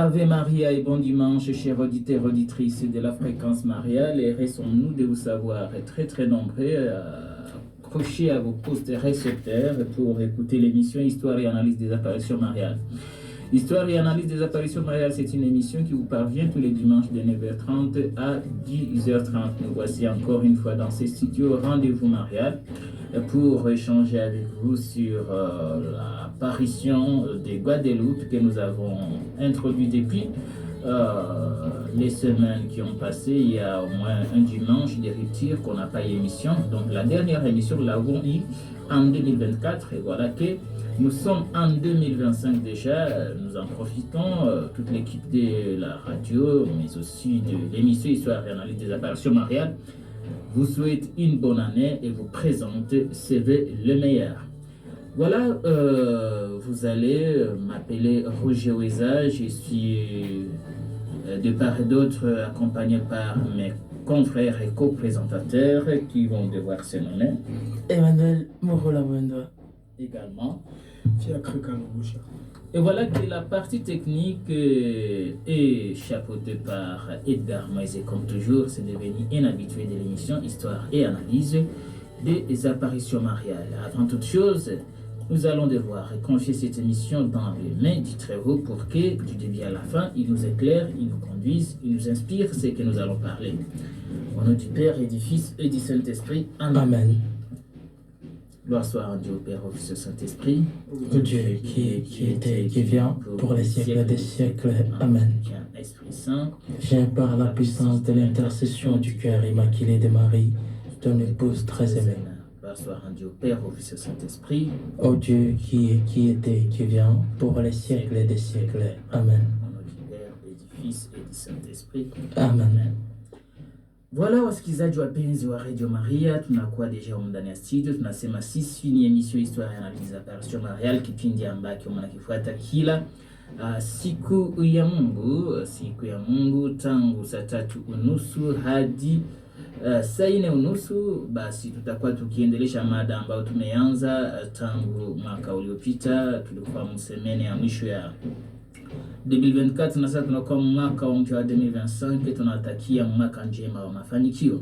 Ave Maria et bon dimanche, chers auditeurs et auditrices de la fréquence mariale. Et restons-nous de vous savoir très très nombreux accrochés à vos postes récepteurs pour écouter l'émission Histoire et analyse des apparitions mariales. Histoire et analyse des apparitions mariales, c'est une émission qui vous parvient tous les dimanches de 9h30 à 10h30. Nous voici encore une fois dans ces studios Rendez-vous Marial pour échanger avec vous sur l'apparition des Guadeloupe que nous avons introduit depuis les semaines qui ont passé. Il y a au moins un dimanche de rupture qu'on n'a pas eu émission. Donc la dernière émission, nous l'avons eue en 2024 et voilà que nous sommes en 2025 déjà. Nous en profitons, toute l'équipe de la radio, mais aussi de l'émission Histoire et analyse des apparitions mariales vous souhaite une bonne année et vous présente CV le meilleur. Voilà, vous allez m'appeler Roger Oueza. Je suis de part et d'autre accompagné par mes confrères et co-présentateurs qui vont devoir se nommer. Emmanuel Morola-Wenda. Également. Fiacre Kaloboucha. Et voilà que la partie technique est chapeautée par Edgar Moïse. Comme toujours, c'est devenu un habitué de l'émission Histoire et analyse des apparitions mariales. Avant toute chose, nous allons devoir confier cette émission dans les mains du Très-Haut pour que, du début à la fin, il nous éclaire, il nous conduise, il nous inspire ce que nous allons parler. Au nom du Père et du Fils et du Saint-Esprit. Amen. Amen. Gloire soit rendue au Père, au Fils et au Saint-Esprit. Au Dieu qui était et qui vient pour les siècles des siècles. Amen. Viens, Esprit Saint. Viens par la puissance de l'intercession du cœur immaculé de Marie, ton épouse très aimée. Gloire soit rendue au Père, au Fils et au Saint-Esprit. Au Dieu qui était et qui vient pour les siècles des siècles. Amen. Au nom du Père et du Fils et du Saint-Esprit. Amen. Voilà wasikilizaji wapenzi wa Radio Maria, tunakuwa deja ndani ya studio. Tunasema sisi ni emission Histoire et analyse des apparitions mariales, kipindi ambacho mnakifuata kila siku ya Mungu tangu saa 3:30 hadi saa 4:30. Basi tutakuwa tukiendelesha mada ambayo tumeanza tangu mwaka uliopita. Tulikuwa msemene ya mwisho ya 2024 na sasa tunakuwa mwaka mpya wa 2025. Tunatakia mwaka njema wa mafanikio.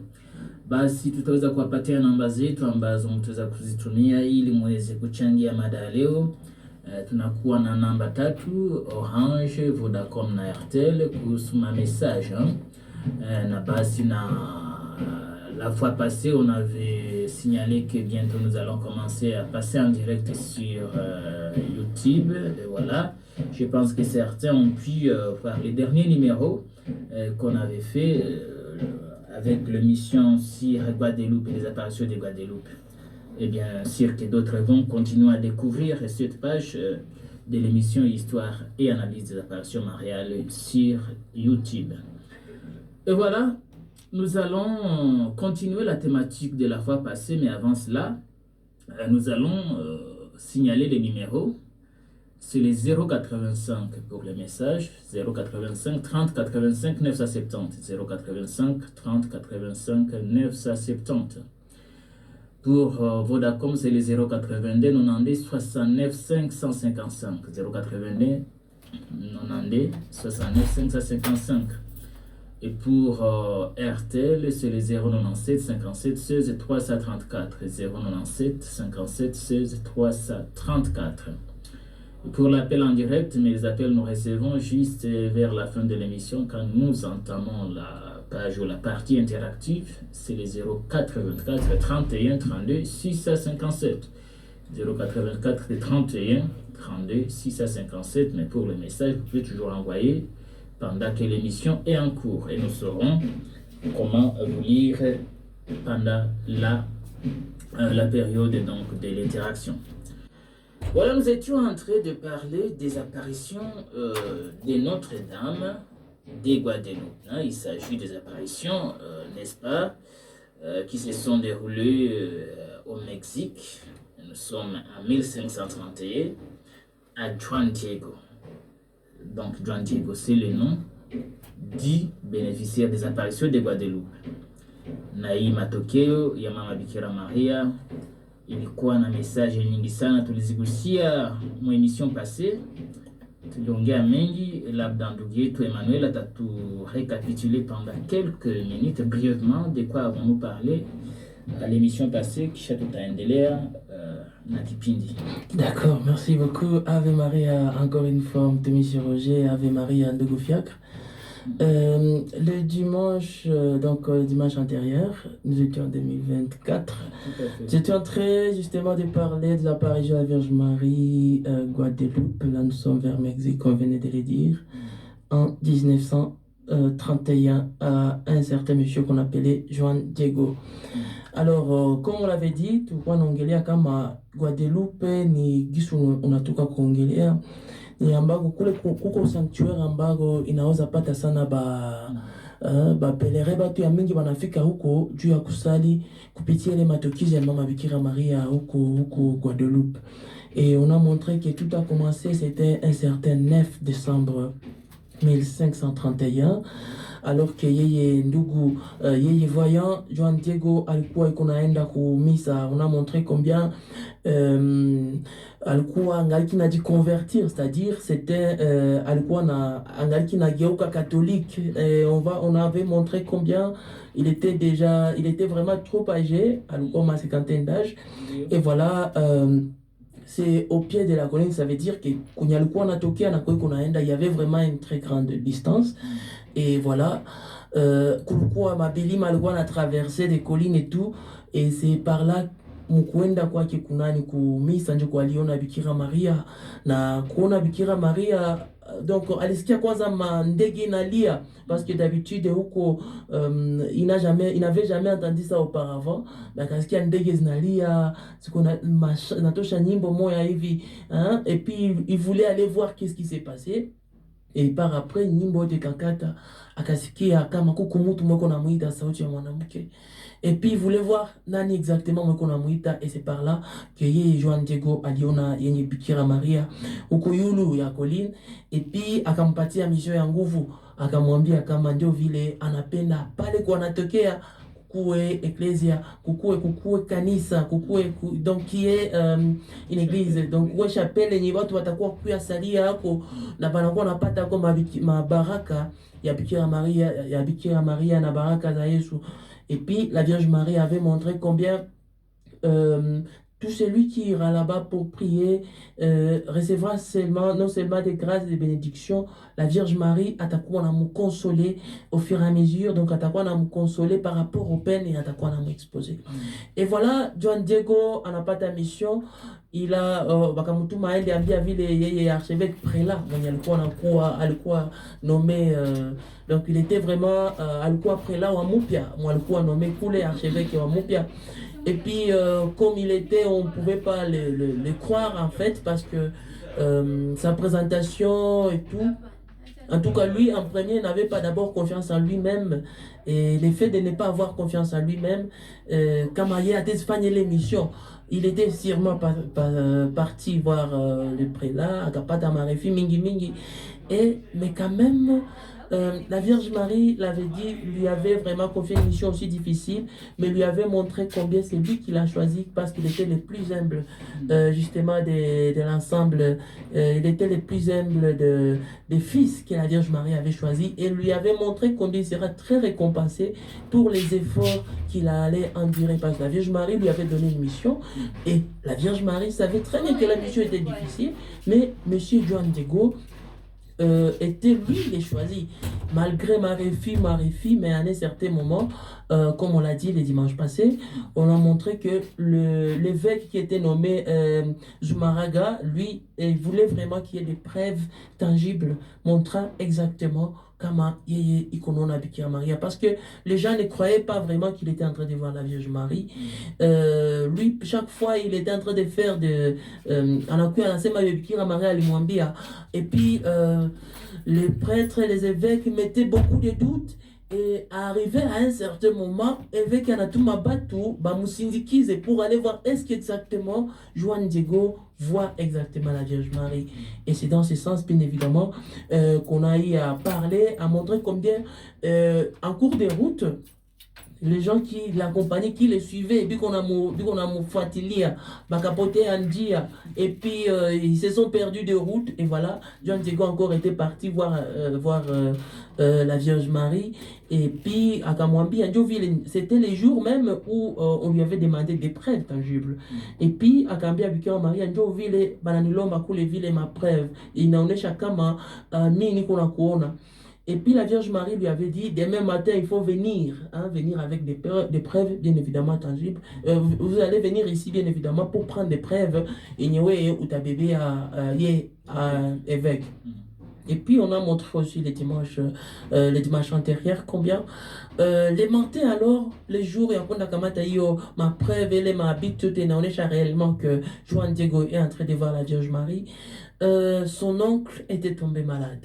Basi tutaweza kuwapatia namba zetu ambazo mtaweza kuzitumia ili muweze kuchangia mada ya leo. Tunakuwa na namba 3 Orange, Vodacom na Airtel kuhusu ma message. Na basi la fois passée, on avait signalé que bientôt nous allons commencer à passer en direct sur YouTube. Et voilà. Je pense que certains ont pu voir les derniers numéros qu'on avait fait avec l'émission sur Guadeloupe et les apparitions de Guadeloupe. Et bien sûr que d'autres vont continuer à découvrir cette page de l'émission Histoire et analyse des apparitions mariales sur YouTube. Et voilà, nous allons continuer la thématique de la fois passée, mais avant cela, nous allons signaler les numéros. C'est les 085 pour les messages, 085 30 85 970, 085 30 85 970. Pour Vodacom, c'est les 082 90 69 555, 082 90 69 555. Et pour RTL, c'est les 097 57 16 334, 097 57 16 334. Pour l'appel en direct, mais les appels nous recevons juste vers la fin de l'émission quand nous entamons la page ou la partie interactive. C'est les 084 31 32 657. 084 31 32 657. Mais pour le message, vous pouvez toujours envoyer pendant que l'émission est en cours. Et nous saurons comment vous lire pendant la période donc, de l'interaction. Voilà, nous étions en train de parler des apparitions de Notre-Dame des Guadeloupe. Il s'agit des apparitions, n'est-ce pas, qui se sont déroulées au Mexique. Nous sommes en 1531 à Juan Diego. Donc, Juan Diego, c'est le nom du bénéficiaire des apparitions de Guadeloupe. Nai matokeo ya Mama Bikira Maria ilikuwa na message nyingi sana tulizigusia mu emission passée, tuliongea mengi, labda ndugu yetu Emmanuel atatu récapituler pendant quelques minutes brièvement de quoi avons-nous parlé à l'émission passée, kisha tutaendelea na kipindi. D'accord, merci beaucoup. Ave Maria, encore une fois, Monsieur Roger, Ave Maria, Ndogo Fiacre. Le dimanche, dimanche antérieur, nous étions en 2024. J'étais en train justement de parler de l'apparition de la Vierge Marie, Guadeloupe. Là, nous sommes vers Mexique, on venait de le dire, en 1931 à un certain monsieur qu'on appelait Juan Diego. Alors, comme on l'avait dit, tulikuwa naongelea kama Guadeloupe ni gisu unatoka kuongelea ni ambako kule kuko sanctuary ambako inaweza pata sana ba pelere batu ya mingi wanafika huko juu ya kusali kupitia ile matokizi ya Mama Bikira Maria huko Guadeloupe. Et on a montré que tout a commencé, c'était un certain 9 décembre 1531. Alors que yeye ndugu yeye voyant Juan Diego alikuwa ikunaenda kumisa, on a montré combien alikuwa angaliki na convertir, c'est-à-dire c'était alikuwa na angaliki na geuka catholique. On avait montré combien il était vraiment trop âgé, alikuwa ma cinquantaine d'âge. Et voilà, c'est au pied de la colline, ça veut dire que kwenye alikuwa anatokea na kwa kunaenda, il y avait vraiment une très grande distance. Et voilà, kulikuwa mabilima alikuwa na traverser des collines et tout, et c'est par là mkuenda kwake kunani kumisa njo kwa aliona Bikira Maria. Na kuona Bikira Maria, donc alisikia kwanza mandege inalia, parce que d'habitude huko il n'avait jamais entendu ça auparavant. Mais akasikia ndege zinalia, natosha nyimbo moya hivi, hein? Et puis il voulait aller voir qu'est-ce qui s'est passé. Et par après nyimbo de kakata akasikia kama kuku mtu mweko na muita sauti ya mwanamke. Et puis il voulait voir nani exactement mweko na muita, et c'est par là que yeye Juan Diego aliona yenye Bikira Maria huko yulu ya colline. Et puis akampatia mission ya nguvu, akamwambia kama ndio vile anapenda pale kwa anatokea kukue ecclesia, kukue kanisa, donc qui est une église, donc kukue chapelle yenye watu watakuwa kuya salia hako na banakuwa napata kwa mabaraka ya Bikira Maria na baraka za Yesu. Et puis la Vierge Marie avait montré combien tout celui qui ira là-bas pour prier recevra non seulement des grâces et des bénédictions. La Vierge Marie atakuwa na mu consoler au fur et à mesure, donc atakuwa na mu consoler par rapport aux peines et atakuwa na mu exposer. Et voilà, Juan Diego anapata mission. Il a bakamutuma aende ambia vile yeye archevêque prélat mwenye alikuwa nommé, donc il était vraiment alikuwa prélat wa Mupia, alikuwa nommé kule archevêque wa Mupia. Et puis, comme il était, on ne pouvait pas le croire en fait, parce que sa présentation et tout, en tout cas lui en premier n'avait pas d'abord confiance en lui-même. Et le fait de ne pas avoir confiance en lui-même, comme il a défini l'émission, il était sûrement parti voir le prélat, Agapata Marefi, Mingi. Mais quand même, la Vierge Marie l'avait dit, lui avait vraiment confié une mission aussi difficile, mais lui avait montré combien c'est lui qui l'a choisi, parce qu'il était le plus humble justement de l'ensemble. Il était le plus humble des fils que la Vierge Marie avait choisi, et lui avait montré combien il sera très récompensé pour les efforts qu'il allait endurer, parce que la Vierge Marie lui avait donné une mission, et la Vierge Marie savait très bien que la mission était difficile, mais Monsieur Juan Diego était lui les choisi, malgré Marie-Fille, mais à un certain moment, comme on l'a dit les dimanches passés, on a montré que l'évêque qui était nommé Zumaraga, lui, il voulait vraiment qu'il y ait des preuves tangibles montrant exactement comment yeye ikonona Bikira Maria, parce que les gens ne croyaient pas vraiment qu'il était en train de voir la Vierge Marie. Lui, chaque fois, il était en train de faire Bikira Maria alimwambia. Et puis les prêtres, les évêques mettaient beaucoup de doutes. Et arrivé à un certain moment, évêque Anatuma Batu bamusindikize pour aller voir est-ce qu'exactement Juan Diego voit exactement la Vierge Marie. Et c'est dans ce sens, bien évidemment, qu'on a eu à parler, à montrer combien en cours de route, les gens qui l'accompagnaient, qui le suivaient, puis qu'on a moufuatilia, bakapoté Andia, et puis ils se sont perdus de route, et voilà, John Diego encore était parti voir, la Vierge Marie, et puis à Kamwambi, c'était les jours même où on lui avait demandé des preuves tangibles. Et puis à Kambi, Bikira Marie, Ville, Bananilomba, Kule Ville, ma preuve, il n'aonesha kama nini kuna kuona. Et puis la Vierge Marie lui avait dit, demain matin, il faut venir, hein, venir avec des preuves, bien évidemment tangibles. Vous allez venir ici, bien évidemment, pour prendre des preuves. Et nous, ou ta bébé à évêque. Et puis on a montré aussi les dimanches antérieurs combien les matins alors, les jours et après ma preuve et ma habitude et on est réellement que Juan Diego est en train de voir la Vierge Marie. Son oncle était tombé malade.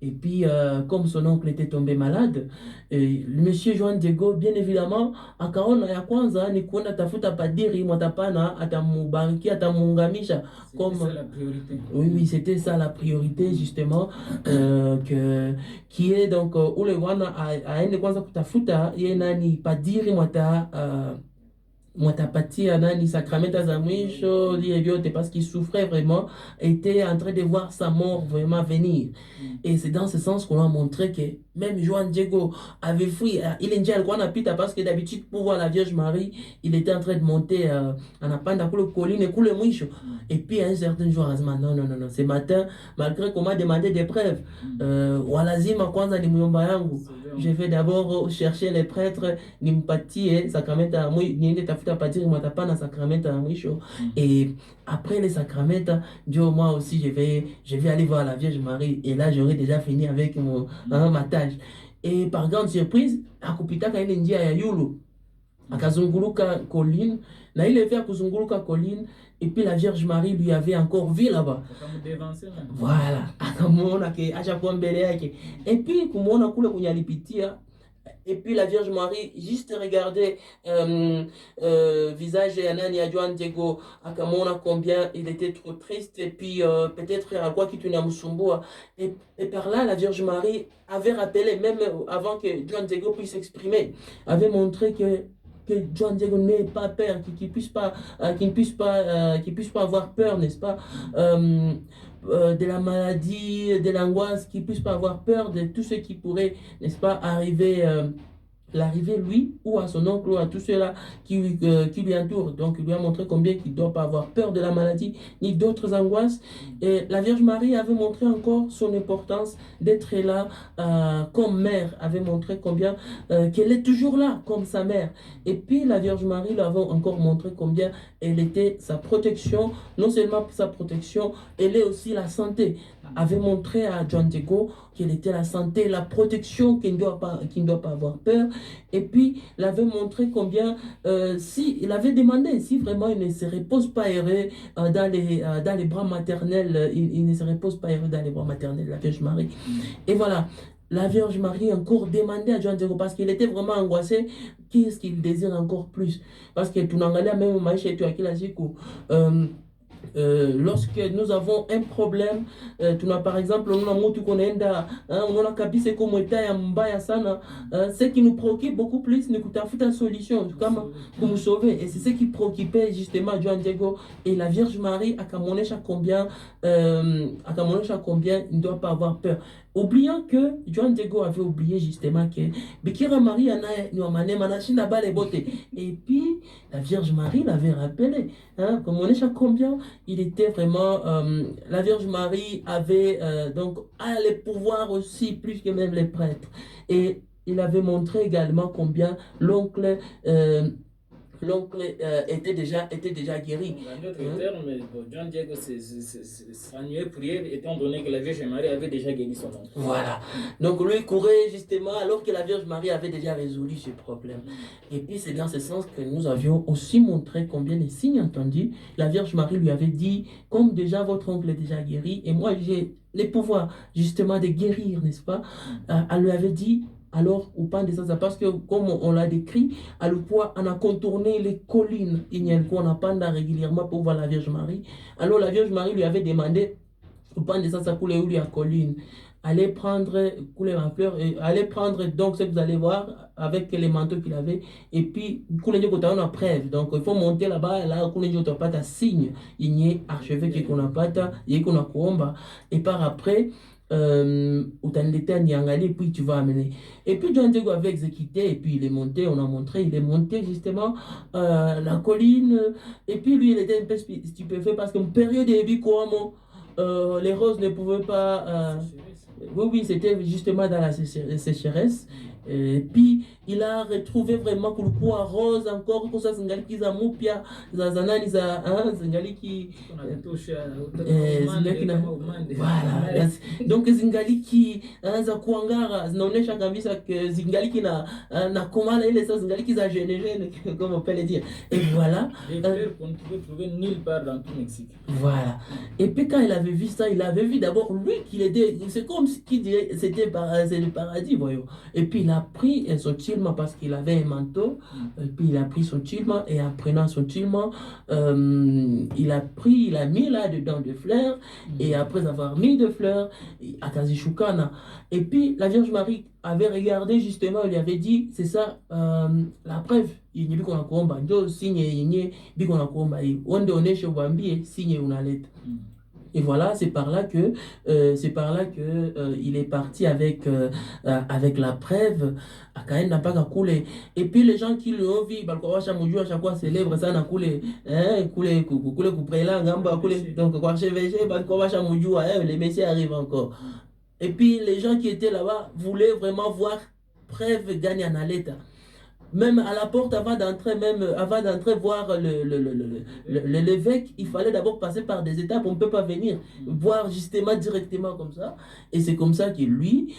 Et puis, comme son oncle était tombé malade, le monsieur Juan Diego, bien évidemment, akaona ya kwanza ni kuenda tafuta padiri mwatapana atamubariki atamuungamisha. C'était ça la priorité. Oui, c'était ça la priorité, justement, qui est donc, ule wana aende kwanza kutafuta ye nani padiri mwatapatia nani sakramenta za mwisho liye vyote parce qu'il souffrait vraiment, était en train de voir sa mort vraiment venir. Et c'est dans ce sens qu'on a montré que même Juan Diego avait fui, il est déjà le pita parce que d'habitude pour voir la Vierge Marie, il était en train de monter en apanda kule colline et kule mwisho. Et puis un certain jour, non, ce matin, malgré qu'on m'a demandé des preuves, walazima kwanza ni muyomba yangu. Je vais d'abord chercher les prêtres, nimpatie sakramenta mwi niende tafuta padiri mwatapana sakramenta mwisho. Et après les sacraments, moi aussi je vais aller voir la Vierge Marie et là j'aurai déjà fini avec ma tâche. Et par grande surprise, akupitaka ile njia ya yulu akazunguluka colline na ile fait kuzunguluka colline et puis la Vierge Marie lui avait encore vu là-bas. Voilà, akamwona ke acha kwa mbele yake. Et puis kumuona kule kunyalipitia. Et puis la Vierge Marie juste regardait visage ya nani ya Juan Diego, akamwona combien il était trop triste et puis peut-être à quoi qui tunamsumbua. Et par là la Vierge Marie avait rappelé même avant que Juan Diego puisse s'exprimer, avait montré que Juan Diego n'ait pas peur, qu'il ne puisse pas avoir peur, n'est-ce pas, de la maladie, de l'angoisse, qu'il ne puisse pas avoir peur de tout ce qui pourrait, n'est-ce pas, arriver, l'arrivée lui ou à son oncle ou à tous ceux-là qui lui entourent. Donc il lui a montré combien il ne doit pas avoir peur de la maladie ni d'autres angoisses. Et la Vierge Marie avait montré encore son importance d'être là comme mère, avait montré combien qu'elle est toujours là comme sa mère. Et puis la Vierge Marie lui avait encore montré combien elle était sa protection, non seulement sa protection, elle est aussi la santé. Avait montré à Juan Diego qu'elle était la santé, la protection, qu'il ne doit pas avoir peur. Et puis, il avait montré combien, il avait demandé si vraiment il ne se repose pas erré dans les bras maternels, il ne se repose pas erré dans les bras maternels de la Vierge Marie. Et voilà, la Vierge Marie encore demandait à Juan Diego parce qu'il était vraiment angoissé, qu'est-ce qu'il désire encore plus. Parce que tout n'angalait même maïché tu as qu'il a dit lorsque nous avons un problème, par exemple, ce qui nous préoccupe beaucoup plus, c'est une solution pour nous sauver. Et c'est ce qui préoccupait justement Juan Diego et la Vierge Marie à combien il ne doit pas avoir peur. Oubliant que Juan Diego avait oublié justement que Bikira Marie et puis la Vierge Marie l'avait rappelé, hein, comme on est chaque combien il était vraiment la Vierge Marie avait donc les pouvoirs aussi plus que même les prêtres. Et il avait montré également combien l'oncle était déjà guéri. En d'autres termes, Juan Diego s'ennuyait prier étant donné que la Vierge Marie avait déjà guéri son oncle. Voilà. Donc lui courait justement alors que la Vierge Marie avait déjà résolu ce problème. Et puis c'est dans ce sens que nous avions aussi montré combien les signes entendus, la Vierge Marie lui avait dit, comme déjà votre oncle est déjà guéri, et moi j'ai les pouvoirs justement de guérir, n'est-ce pas? Elle lui avait dit, alors, ou pas de ça, parce que comme on l'a décrit, à le poids, on a contourné les collines, on a pas régulièrement pour voir la Vierge Marie. Alors la Vierge Marie lui avait demandé, ou pas de ça, pour les à colline. allez prendre couler ma fleur et allez prendre donc ce que vous allez voir avec les manteaux qu'il avait et puis couler du côté on a preuve donc il faut monter là-bas là couler du pas ta signe il y a archevêque qu'on a pas ta il qu'on a kuomba et par après utanileta niangali puis tu vas amener et puis John Diego avait exécuté et puis il est monté on a montré il est monté justement la colline et puis lui il était un peu stupéfait parce qu'une période de Bikoamo les roses ne pouvaient pas oui, oui, c'était justement dans la sécheresse. Et puis, il a retrouvé vraiment que le coup rose encore, que ça, Zingali qui zamupia, Zazanani, Zingali qui. Voilà. Donc, Zingali qui, za kuangara, zinaonesha kabisa que Zingali qui na komala ile ça, Zingali qui a gêné, comme on peut le dire. Et voilà. Des fleurs qu'on ne pouvait trouver nulle part dans tout Mexique. Voilà. Et puis, quand il avait vu ça, il avait vu d'abord lui qu'il était. C'est comme ce qu'il disait, c'était le paradis, voyons. Et puis, il a pris son tilma parce qu'il avait un manteau. Et puis, il a pris son tilma et en prenant son tilma, il a mis là-dedans des fleurs. Et après avoir mis des fleurs, à Kazishukana. Et puis, la Vierge Marie avait regardé justement, il lui avait dit, c'est ça, la preuve. Il n'y a qu'on a kuomba, ndio signe yenye biko na kuomba hii. Onde oneshe ubambie signe unaleta. Et voilà, c'est par là que il est parti avec la preuve à Kaen n'a pas coulé. Et puis les gens qui l'ont vu, bah quoi chaque jour à chaque fois célèbre ça n'a coulé, coulé là gamba coulé. Donc quoi chevêché bah quoi chaque jour les messieurs arrivent encore. Et puis les gens qui étaient là-bas voulaient vraiment voir preuve gagner en aleta. Même à la porte, avant d'entrer voir l'évêque, il fallait d'abord passer par des étapes. On ne peut pas venir voir justement directement comme ça. Et c'est comme ça que lui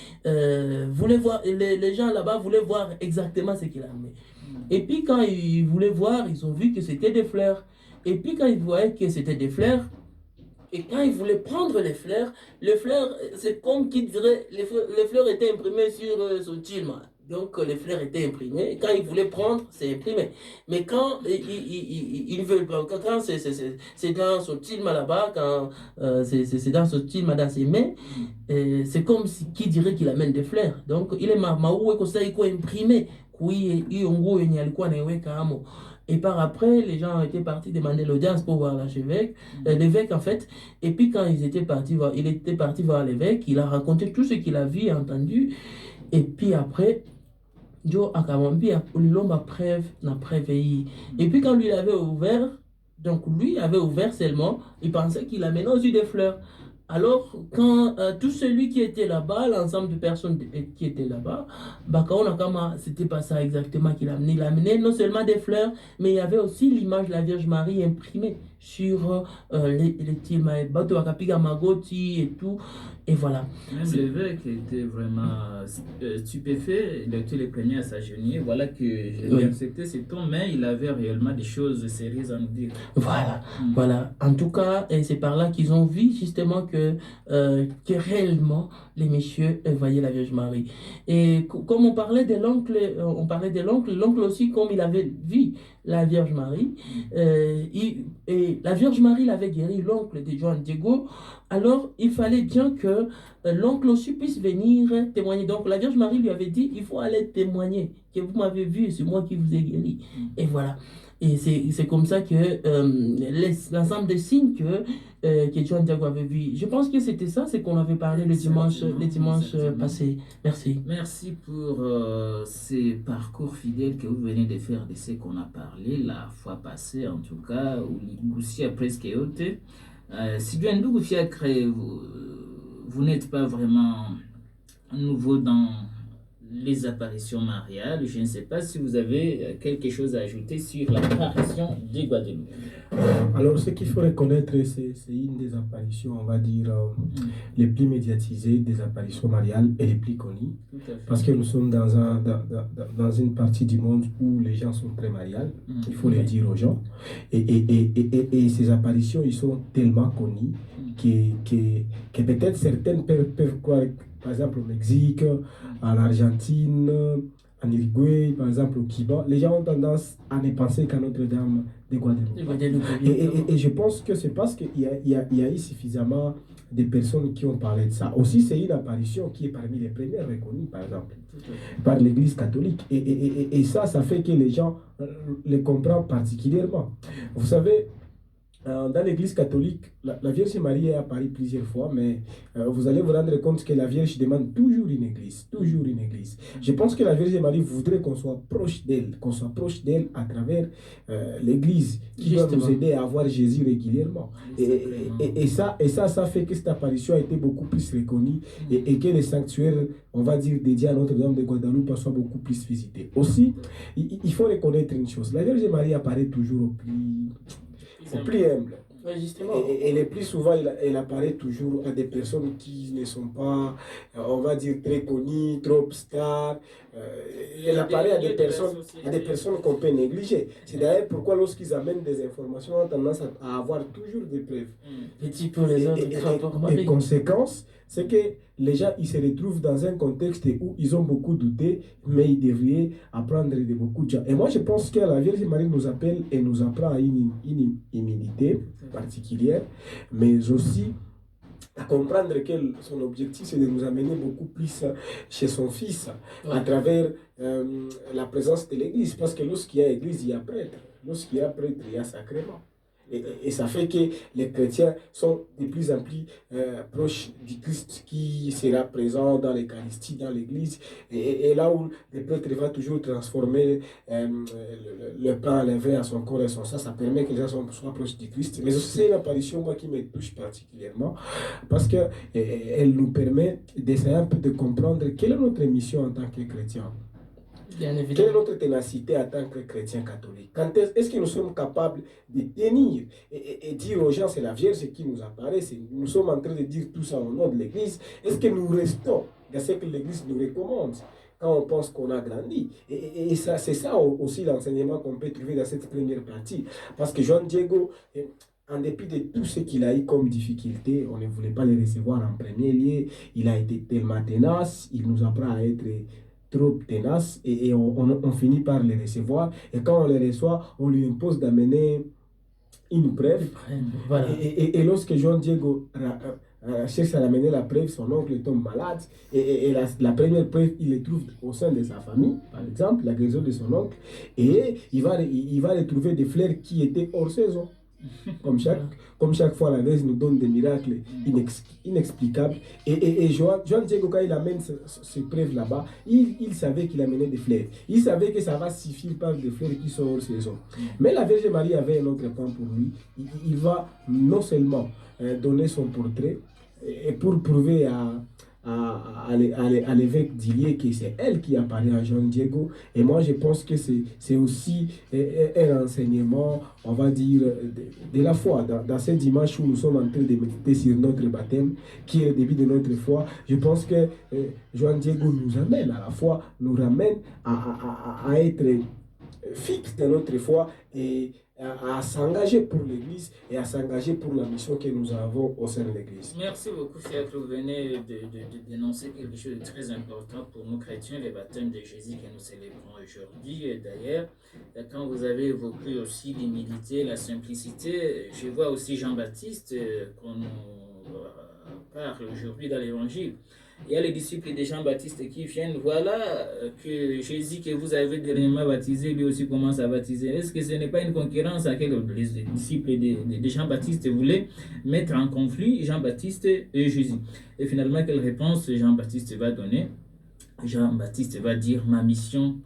voulait voir, les gens là-bas voulaient voir exactement ce qu'il a amené. Et puis quand ils voulaient voir, ils ont vu que c'était des fleurs. Et puis quand ils voyaient que c'était des fleurs, et quand ils voulaient prendre les fleurs, c'est comme qu'ils diraient, les fleurs étaient imprimées sur son tilma. Donc les fleurs étaient imprimées. Quand ils voulaient prendre, c'est imprimé. Mais quand ils veulent pas, quand c'est dans son tilma là-bas, quand c'est dans son tilma dans ses mains, c'est comme qui dirait qu'il amène des fleurs. Donc il est maoué comme ça, il est imprimé. Oui, il et par après, les gens étaient partis demander l'audience pour voir l'archevêque, l'évêque en fait. Et puis quand il était parti voir l'évêque, il a raconté tout ce qu'il a vu et entendu. Et puis après, Joe akamwambia ulilomba preuve na preuve hii. Et puis quand lui avait ouvert, donc lui avait ouvert seulement, il pensait qu'il amenait aux yeux des fleurs. Alors, quand tout celui qui était là-bas, l'ensemble de personnes qui étaient là-bas, c'était pas ça exactement qu'il amenait. Il amenait non seulement des fleurs, mais il y avait aussi l'image de la Vierge Marie imprimée sur les tilma, bato wakapiga magoti et tout. Et voilà. Même l'évêque était vraiment stupéfait. Il était le premier à s'agenouiller. Voilà que j'ai accepté ce ton, mais il avait réellement des choses sérieuses à nous dire. Voilà, voilà. En tout cas, c'est par là qu'ils ont vu justement que réellement les messieurs voyaient la Vierge Marie. Et comme on parlait de l'oncle, l'oncle aussi, comme il avait vu la Vierge Marie, et la Vierge Marie l'avait guéri, l'oncle de Juan Diego. Alors, il fallait bien que l'oncle aussi puisse venir témoigner. Donc, la Vierge Marie lui avait dit, il faut aller témoigner, que vous m'avez vu, c'est moi qui vous ai guéri. Et voilà. Et c'est comme ça que l'ensemble des signes que Juan Diego avait vu. Je pense que c'était ça, c'est qu'on avait parlé le dimanche passé. Merci. Merci pour ces parcours fidèles que vous venez de faire de ce qu'on a parlé la fois passée, en tout cas, où Goussi a presque ôté. Si bien vous n'êtes pas vraiment nouveau dans les apparitions mariales, je ne sais pas si vous avez quelque chose à ajouter sur l'apparition de Guadeloupe. Alors, ce qu'il faut reconnaître, c'est une des apparitions, on va dire, les plus médiatisées des apparitions mariales et les plus connues. Parce que nous sommes dans une partie du monde où les gens sont très mariales, il faut le dire aux gens. Et ces apparitions, ils sont tellement connues que peut-être certaines peuvent croire, par exemple au Mexique, en Argentine, en Uruguay, par exemple au Cuba, les gens ont tendance à ne penser qu'à Notre-Dame de Guadeloupe. Et je pense que c'est parce qu'il y a eu suffisamment de personnes qui ont parlé de ça. Aussi, c'est une apparition qui est parmi les premières reconnues, par exemple, par l'Église catholique. Et ça fait que les gens les comprennent particulièrement. Vous savez, dans l'Église catholique, la Vierge Marie est apparue plusieurs fois, mais vous allez vous rendre compte que la Vierge demande toujours une église, toujours une église. Je pense que la Vierge Marie voudrait qu'on soit proche d'elle à travers l'église, qui va nous aider à voir Jésus régulièrement. Et ça fait que cette apparition a été beaucoup plus reconnue et que les sanctuaires, on va dire, dédiés à Notre-Dame de Guadeloupe soient beaucoup plus visités. Aussi, il faut reconnaître une chose, la Vierge Marie apparaît toujours au plus humble. Ouais, justement. Et le plus souvent, elle apparaît toujours à des personnes qui ne sont pas, on va dire, très connues, trop stars. Elle apparaît à des personnes qu'on peut négliger. C'est d'ailleurs pourquoi lorsqu'ils amènent des informations, on a tendance à avoir toujours des preuves. Petit peu les autres. Et conséquence, c'est que les gens ils se retrouvent dans un contexte où ils ont beaucoup douté, mais ils devraient apprendre de beaucoup de gens. Et moi, je pense que la Vierge Marie nous appelle et nous apprend à une humilité particulière, mais aussi à comprendre que son objectif, c'est de nous amener beaucoup plus chez son Fils, à travers la présence de l'Église. Parce que lorsqu'il y a Église, il y a prêtre. Lorsqu'il y a prêtre, il y a sacrement. Et ça fait que les chrétiens sont de plus en plus proches du Christ qui sera présent dans l'Eucharistie, dans l'Église. Et là où le prêtre va toujours transformer le pain, le vin à son corps et son sang, ça permet que les gens soient proches du Christ. Mais aussi, c'est une apparition moi, qui me touche particulièrement parce qu'elle nous permet d'essayer un peu de comprendre quelle est notre mission en tant que chrétiens. Quelle est notre ténacité en tant que chrétien catholique? Quand est-ce que nous sommes capables de tenir et dire aux gens c'est la Vierge qui nous apparaît, nous sommes en train de dire tout ça au nom de l'Église? Est-ce que nous restons dans ce que l'Église nous recommande quand on pense qu'on a grandi? Et ça, c'est ça aussi l'enseignement qu'on peut trouver dans cette première partie. Parce que Juan Diego, en dépit de tout ce qu'il a eu comme difficulté, on ne voulait pas le recevoir en premier lieu. Il a été tellement tenace, il nous apprend à être trop tenace et on finit par les recevoir. Et quand on les reçoit, on lui impose d'amener une preuve. Voilà. Et lorsque Juan Diego cherche à amener la preuve, son oncle tombe malade. Et la première preuve, il le trouve au sein de sa famille, par exemple, la guérison de son oncle. Et il va retrouver des fleurs qui étaient hors saison. Comme chaque fois, la Vierge nous donne des miracles inexplicables. Et Juan Diego, quand il amène ces preuves là-bas, il savait qu'il amenait des fleurs. Il savait que ça va suffire par des fleurs qui sont hors saison. Mais la Vierge Marie avait un autre plan pour lui. Il va non seulement donner son portrait, et pour prouver à l'évêque d'Ilié que c'est elle qui apparaît à Juan Diego. Et moi, je pense que c'est aussi un enseignement, on va dire, de la foi. Dans ce dimanche où nous sommes en train de méditer sur notre baptême, qui est le début de notre foi, je pense que Juan Diego nous amène à la foi, nous ramène à être fixe dans notre foi et à s'engager pour l'Église et à s'engager pour la mission que nous avons au sein de l'Église. Merci beaucoup, frère, que vous venez de dénoncer quelque chose de très important pour nous chrétiens, le baptême de Jésus que nous célébrons aujourd'hui. Et d'ailleurs, quand vous avez évoqué aussi l'humilité, la simplicité, je vois aussi Jean-Baptiste qu'on nous parle aujourd'hui dans l'Évangile. Il y a les disciples de Jean-Baptiste qui viennent, voilà que Jésus que vous avez dernièrement baptisé, lui aussi commence à baptiser. Est-ce que ce n'est pas une concurrence à laquelle les disciples de Jean-Baptiste voulaient mettre en conflit Jean-Baptiste et Jésus? Et finalement, quelle réponse Jean-Baptiste va donner? Jean-Baptiste va dire, ma mission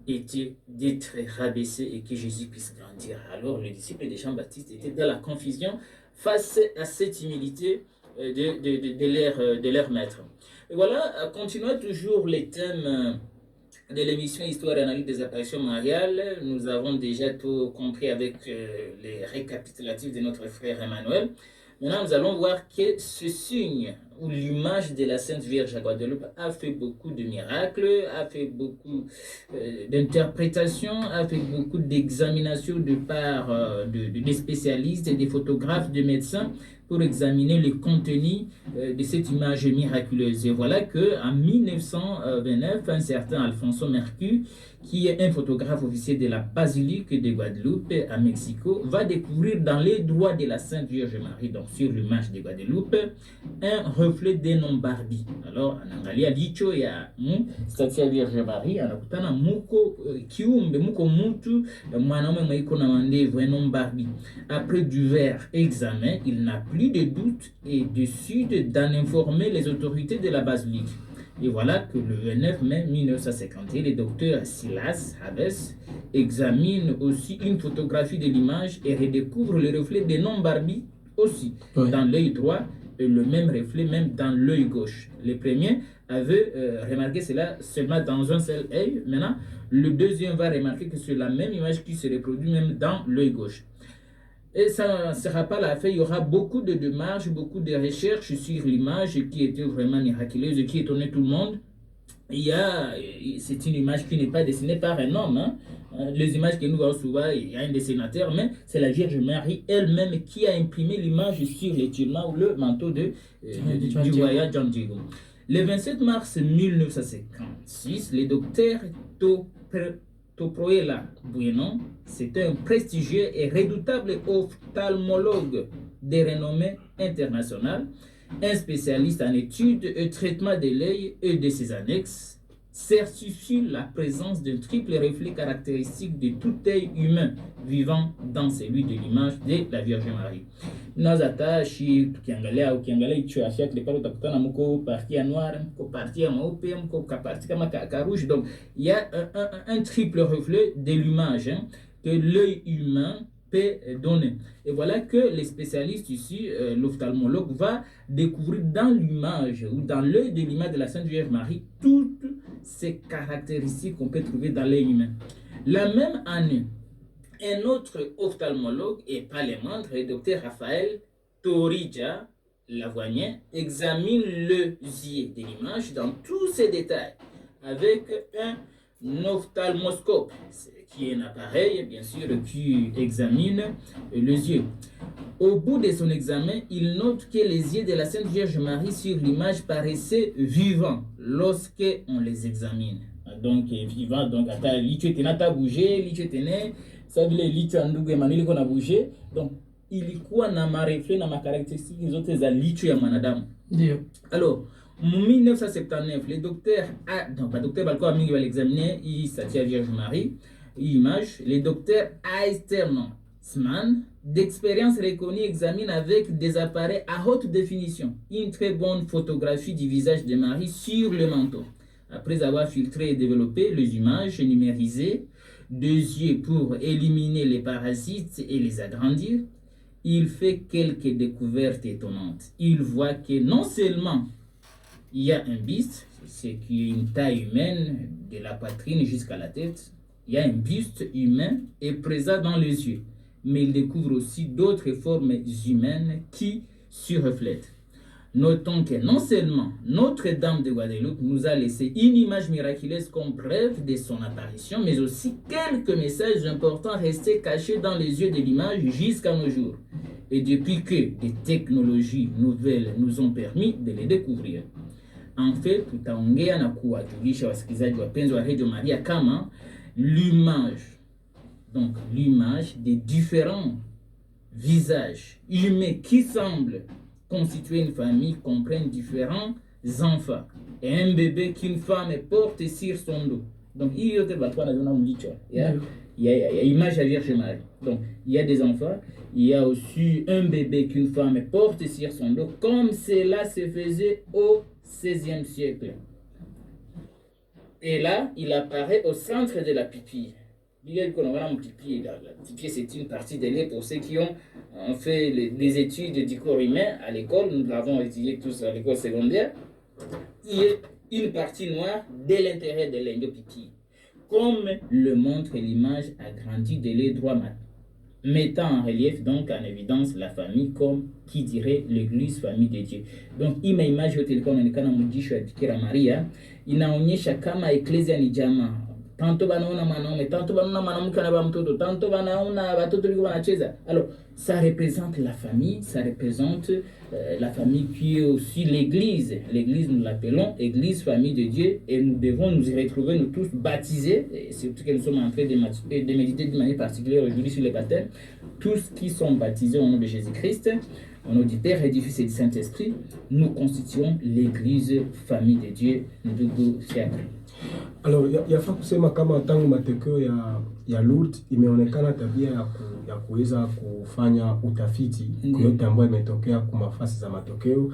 était d'être rabaissé et que Jésus puisse grandir. Alors les disciples de Jean-Baptiste étaient dans la confusion face à cette humilité de leur maître. Et voilà, continuons toujours les thèmes de l'émission Histoire et Analyse des apparitions mariales. Nous avons déjà tout compris avec les récapitulatifs de notre frère Emmanuel. Maintenant, nous allons voir que ce signe ou l'image de la Sainte Vierge à Guadeloupe a fait beaucoup de miracles, a fait beaucoup d'interprétations, a fait beaucoup d'examinations de part des spécialistes, des photographes, des médecins, pour examiner le contenu de cette image miraculeuse. Et voilà qu'en 1929, un certain Alfonso Mercure, qui est un photographe officier de la basilique de Guadeloupe à Mexico, va découvrir dans les droits de la Sainte Vierge Marie, donc sur l'image de Guadeloupe, un reflet des noms Barbie. Alors, anaangalia licho ya statue ya Vierge Marie, anakutana muko kiumbe, muko mutu mwanaume mweiko na mandevu, un nom Barbie. Après divers examens, il n'a plus de doute et décide d'en informer les autorités de la basilique. Et voilà que le 29 mai 1951, le docteur Silas Habes examine aussi une photographie de l'image et redécouvre le reflet des noms Barbie aussi dans l'œil droit et le même reflet même dans l'œil gauche. Les premiers avaient remarqué cela seulement dans un seul œil. Maintenant, le deuxième va remarquer que c'est la même image qui se reproduit même dans l'œil gauche. Et ça ne sera pas la fin, il y aura beaucoup de démarches, beaucoup de recherches sur l'image qui était vraiment miraculeuse, qui étonnait tout le monde. C'est une image qui n'est pas dessinée par un homme. Hein. Les images que nous voyons souvent, il y a un dessinateur, mais c'est la Vierge Marie elle-même qui a imprimé l'image sur l'étirement ou le manteau du voyage John Diego. Le 27 mars 1956, le docteur Toproela Bueno, c'est un prestigieux et redoutable ophtalmologue de renommée internationale, un spécialiste en études et traitement de l'œil et de ses annexes, certifie la présence d'un triple reflet caractéristique de tout œil humain vivant dans celui de l'image de la Vierge Marie. Nazata shi ukiangalia hicho afya kile pale utakutana mko partie ya noire, mko partie ya mweupe, mko partie kama rouge. Donc il y a un triple reflet de l'image que l'œil humain peut donner. Et voilà que les spécialistes ici, l'ophtalmologue va découvrir dans l'image ou dans l'œil de l'image de la Sainte Vierge Marie toutes ces caractéristiques qu'on peut trouver dans l'œil humain. La même année, un autre ophtalmologue et pas les moindres, le docteur Raphaël Torija Lavoignien, examine le yeux de l'image dans tous ses détails avec un ophtalmoscope, qui est un appareil, bien sûr, qui examine les yeux. Au bout de son examen, il note que les yeux de la Sainte Vierge Marie sur l'image paraissaient vivants lorsqu'on les examine. Donc, vivants, donc, licho tenata bougé, licho tene, ça veut dire licho andugu Emmanuel qu'on a bougé. Donc, ilikuwa na mareflet na makarakteristiki zote za licho ya mwanadamu. Ndio. Alors, en 1979, le docteur Balko Amingi va l'examiner, il s'attire Vierge Marie, image. Le docteur Eisterman, d'expérience reconnue, examine avec des appareils à haute définition une très bonne photographie du visage de Marie sur le manteau. Après avoir filtré et développé les images numérisées, deux yeux pour éliminer les parasites et les agrandir, il fait quelques découvertes étonnantes. Il voit que non seulement il y a un buste, c'est qui est une taille humaine de la poitrine jusqu'à la tête, il y a un buste humain est présent dans les yeux, mais il découvre aussi d'autres formes humaines qui s'y reflètent. Notons que non seulement Notre-Dame de Guadeloupe nous a laissé une image miraculeuse comme preuve de son apparition, mais aussi quelques messages importants restés cachés dans les yeux de l'image jusqu'à nos jours. Et depuis que des technologies nouvelles nous ont permis de les découvrir. En fait, tutaongea na kuwajulisha wasikilizaji wapenzi wa Radio Maria kama l'image, donc l'image des différents visages humains qui semblent constituer une famille comprennent différents enfants et un bébé qu'une femme porte sur son dos. Donc, il y a l'image de la Vierge Marie. Donc, il y a des enfants, il y a aussi un bébé qu'une femme porte sur son dos, comme cela se faisait au XVIe siècle. Et là, il apparaît au centre de la pupille. La pupille, c'est une partie de l'œil pour ceux qui ont fait les études du corps humain à l'école. Nous l'avons étudié tous à l'école secondaire. Il y a une partie noire dès l'intérieur de l'œil de pupille. Comme le montre l'image agrandie de l'œil droit, mettant en relief, donc en évidence, la famille comme qui dirait l'église famille de Dieu. Donc, ima image yote ilikuwa inaonekana mjisho ya Bikira Maria inaonyesha kama eklesia ni jamaa. tantôt banaona mwanaume, tantôt banaona mwanamke na mtoto, tantôt banaona watoto liko wanacheza. Alors ça représente la famille, ça représente la famille qui est aussi l'église. L'église, nous l'appelons église, famille de Dieu, et nous devons nous y retrouver, nous tous baptisés, et surtout que nous sommes en train de méditer d'une manière particulière aujourd'hui sur le baptême, tous qui sont baptisés au nom de Jésus-Christ, au nom du Père et du Fils et du Saint-Esprit, nous constituons l'église, famille de Dieu, ndugu fiacre. Alors yafaa kusema kama tangu matokeo ya Lourdes imeonekana tabia ya kuweza kufanya utafiti kwa yote ambayo imetokea kwa mafasi za matokeo,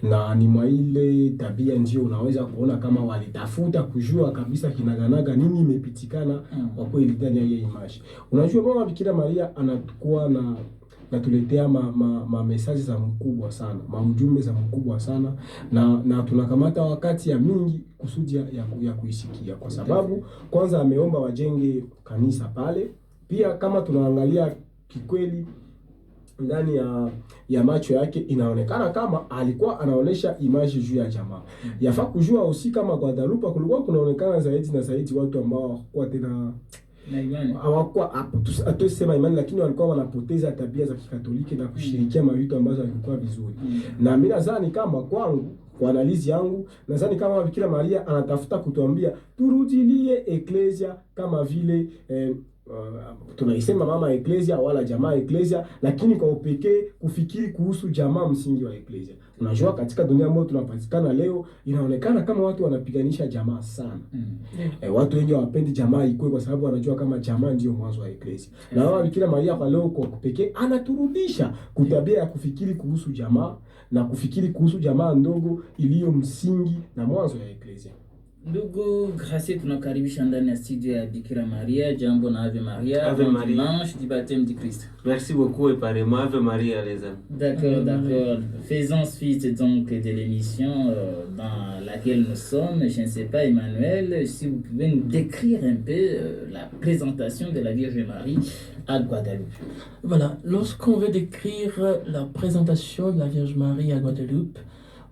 na ni mwa ile tabia ndio unaweza kuona kama walitafuta kujua kabisa kinaganaga nini imepitikana kwa kweli ndani ya hiyo image. Unajua mama Bikira Maria anakuwa natuletea mesaji za mkubwa sana, ujumbe za mkubwa sana, na tunakamata wakati ya mingi kusudi ya kuisikia, kwa sababu kwanza ameomba wajenge kanisa pale. Pia kama tunaangalia kikweli ndani ya macho yake inaonekana kama alikuwa anaonesha image juu ya jamaa. Yafaa kujua usi kama Guadalupe kulikuwa kunaonekana zaidi na zaidi watu ambao hawakuwa tena hawakuwa atusema imani, lakini walikuwa wanapoteza tabia za Kikatoliki na kushirikia mavitu ambazo yalikuwa vizuri. Na mimi nadhani kama kwangu, kwa analizi yangu, nadhani kama Bikira Maria anatafuta kutuambia turudilie eklesia kama vile tunaisema mama eklesia wala jamaa eklesia, lakini kwa upekee kufikiri kuhusu jamaa, msingi wa eklesia. Unajua katika dunia ambayo tunapatikana leo inaonekana kama watu wanapiganisha jamaa sana. Watu wengi hawapendi jamaa ikue kwa sababu wanajua kama jamaa ndio mwanzo wa eklesia. Na mama Bikira Maria kwa leo kwa upekee anaturudisha kutabia ya kufikiri kuhusu jamaa na kufikiri kuhusu jamaa ndogo iliyo msingi na mwanzo ya eklesia. Ndugu Gracie, tunakaribisha ndani ya studio ya Bikira Maria. Jambo na Ave Maria. Ave Maria. Dimanche du baptême du Christ. Merci beaucoup et pareillement Ave Maria les amis. D'accord, d'accord. Faisons suite donc de l'émission dans laquelle nous sommes. Je ne sais pas, Emmanuel, si vous pouvez nous décrire un peu la présentation de la Vierge Marie à Guadeloupe. Voilà, lorsqu'on veut décrire la présentation de la Vierge Marie à Guadeloupe,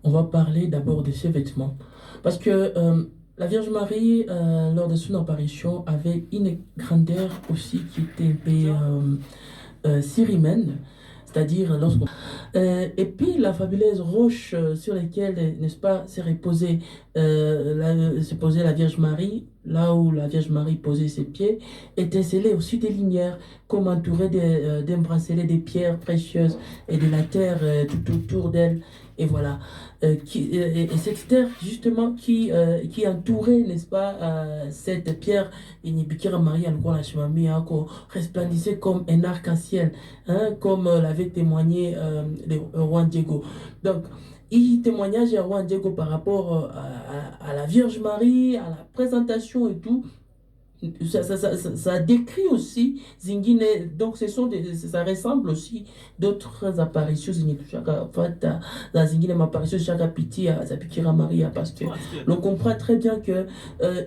on va parler d'abord de ses vêtements. Parce que la Vierge Marie, lors de son apparition, avait une grandeur aussi qui était un peu syrimaine, c'est-à-dire lorsqu'on... et puis la fabuleuse roche sur laquelle, n'est-ce pas, s'est reposée la Vierge Marie, là où la Vierge Marie posait ses pieds, était scellée aussi des lumières, comme entourée d'un bracelet de pierres précieuses et de la terre tout autour d'elle. Et voilà, et cette terre justement qui entourait, n'est-ce pas, cette pierre, Bikira Maria resplendissait comme un arc-en-ciel, hein, comme l'avait témoigné le roi Diego. Donc, il témoignage à roi Diego par rapport à la Vierge Marie, à la présentation et tout. Ça décrit aussi Zingine, donc ça ressemble aussi d'autres apparitions Zingine m'apparition chaque pitié à Bikira Maria, parce que l'on comprend très bien que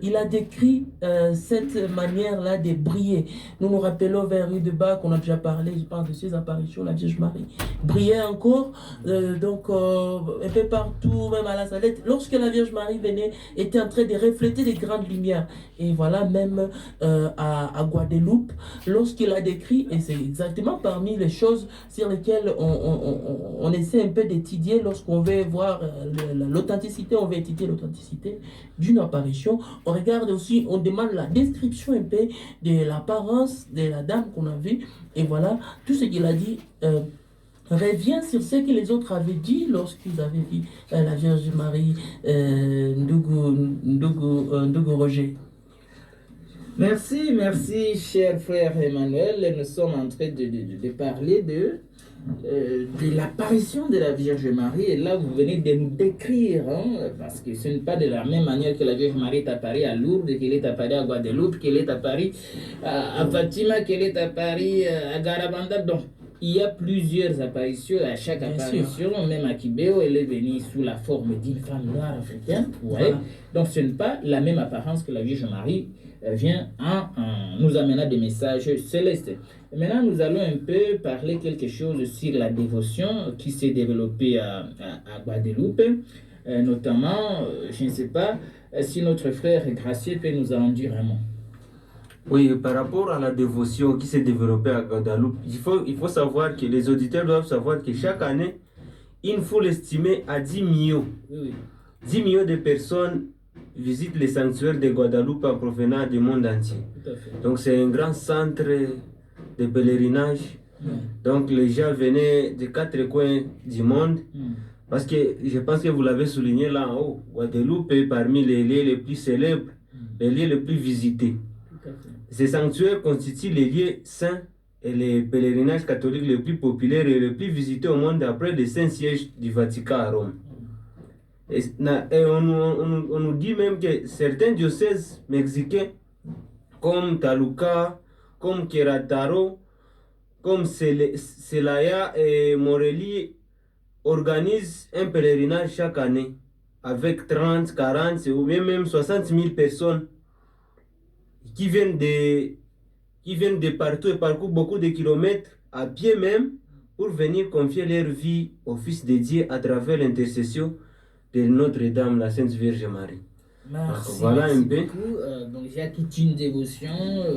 il a décrit cette manière-là de briller. Nous nous rappelons vers rue de Bas qu'on a déjà parlé, je pense, de ces apparitions, la Vierge Marie brillait encore, donc un peu partout, même à la Salette, lorsque la Vierge Marie venait, était en train de refléter des grandes lumières. Et voilà, même à Guadeloupe, lorsqu'il a décrit, et c'est exactement parmi les choses sur lesquelles on essaie un peu d'étudier lorsqu'on veut voir l'authenticité, on veut étudier l'authenticité d'une apparition, on regarde aussi, on demande la description un peu de l'apparence de la dame qu'on a vue, et voilà, tout ce qu'il a dit revient sur ce que les autres avaient dit lorsqu'ils avaient vu la Vierge Marie, Ndogo Roger. Merci, merci, cher frère Emmanuel. Nous sommes en train de parler de l'apparition de la Vierge Marie. Et là, vous venez de nous décrire, hein, parce que ce n'est pas de la même manière que la Vierge Marie est apparue à Lourdes, qu'elle est apparue à Guadeloupe, qu'elle est apparue à Fatima, qu'elle est apparue à Garabanda. Donc, il y a plusieurs apparitions. À chaque apparition, même à Kibéo, elle est venue sous la forme d'une femme noire africaine. Ouais. Donc, ce n'est pas la même apparence que la Vierge Marie vient en nous amenant des messages célestes. Et maintenant, nous allons un peu parler quelque chose sur la dévotion qui s'est développée à Guadeloupe, notamment, je ne sais pas, Si notre frère Gracieux peut nous en dire un mot. Oui, par rapport à la dévotion qui s'est développée à Guadeloupe, il faut savoir que les auditeurs doivent savoir que chaque année, il faut l'estimer à 10 millions. Oui. 10 millions de personnes visitent les sanctuaires de Guadeloupe en provenant du monde entier. Tout à fait. Donc c'est un grand centre de pèlerinage. Donc les gens venaient de 4 coins du monde. Parce que je pense que vous l'avez souligné là en haut, Guadeloupe est parmi les lieux les plus célèbres, les lieux les plus visités. Ces sanctuaires constituent les lieux saints et les pèlerinages catholiques les plus populaires et les plus visités au monde après les saints sièges du Vatican à Rome. Et on nous dit même que certains diocèses mexicains, comme Toluca, comme Querétaro, comme Celaya et Morelia, organisent un pèlerinage chaque année avec 30, 40 ou même 60 000 personnes qui viennent de partout et parcourent beaucoup de kilomètres à pied même pour venir confier leur vie au Fils de Dieu à travers l'intercession de Notre-Dame, la Sainte Vierge Marie. Merci, voilà merci un peu. beaucoup. Donc, j'ai une dévotion,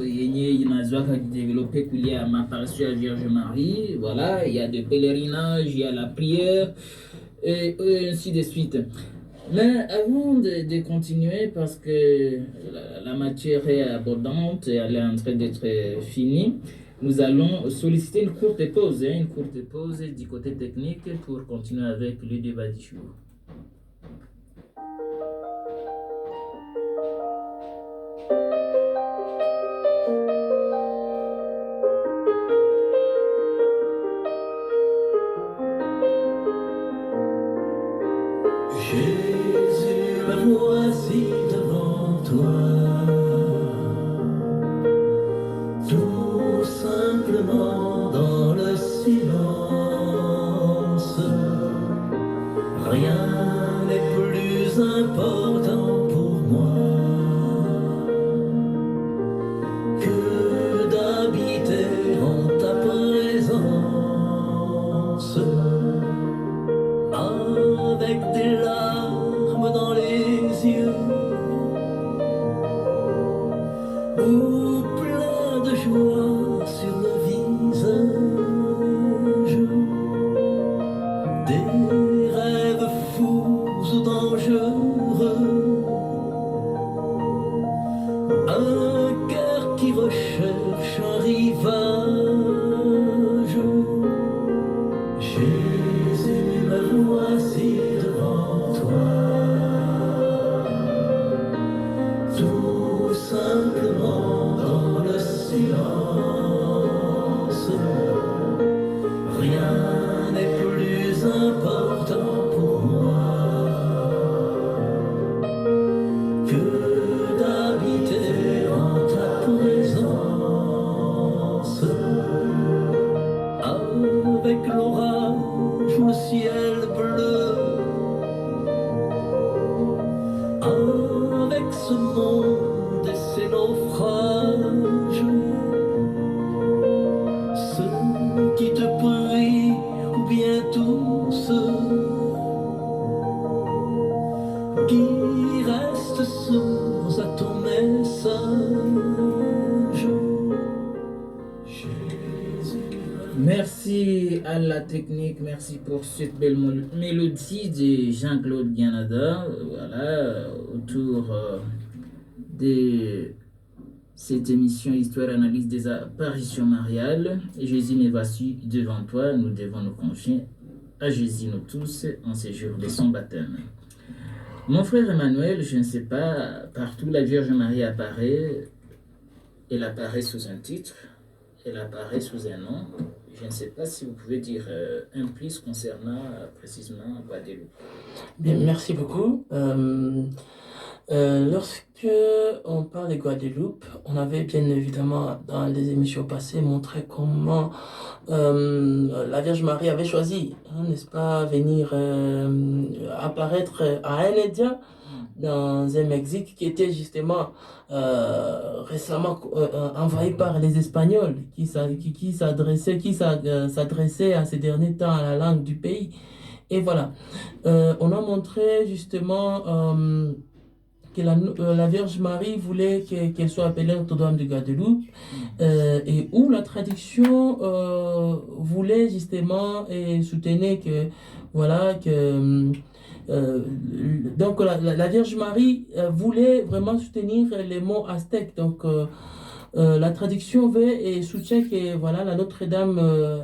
il y a développé qu'il y a ma apparition à la Vierge Marie. Voilà, il y a des pèlerinages, il y a la prière, et ainsi de suite. Mais avant de continuer, parce que la matière est abondante et elle est en train d'être finie, nous allons solliciter une courte pause du côté technique pour continuer avec le débat du jour. Jésus, me voici devant toi, tout simplement dans le silence. Rien n'est plus important pour moi que d'habiter en ta présence. Avec des larmes dans les yeux ou plein de joie sur le visage, des rêves fous ou dangereux, un cœur qui recherche un rivage. Jésus, me voici devant toi, tout simplement dans le silence. Rien n'est plus important pour moi que d'habiter en ta présence. Avec l'orage ou le ciel bleu, avec ce monde et ses naufrages, ceux qui te prient ou bien tous ceux qui restent sourds à ton message. Merci à la technique, merci pour cette belle mélodie de Jean-Claude Ganada. Voilà, autour de cette émission Histoire et analyse des apparitions mariales. Jésus me voici devant toi, nous devons nous confier à Jésus nous tous en ces jours de son baptême. Mon frère Emmanuel, je ne sais pas, partout la Vierge Marie apparaît, elle apparaît sous un titre, elle apparaît sous un nom. Je ne sais pas si vous pouvez dire un plus concernant précisément Guadeloupe. Bien, merci beaucoup. Lorsque on parle de Guadeloupe, on avait bien évidemment dans les émissions passées montré comment la Vierge Marie avait choisi, n'est-ce pas, venir apparaître à Anédia dans un Mexique qui était justement récemment envahi par les Espagnols qui s'adressaient à ces derniers temps à la langue du pays. Et voilà, on a montré justement que la Vierge Marie voulait qu'elle soit appelée Notre-Dame de Guadeloupe, et où la traduction voulait justement et soutenait que, voilà, que donc la Vierge Marie voulait vraiment soutenir les mots aztèques. Donc la traduction veut et soutient que voilà, la Notre-Dame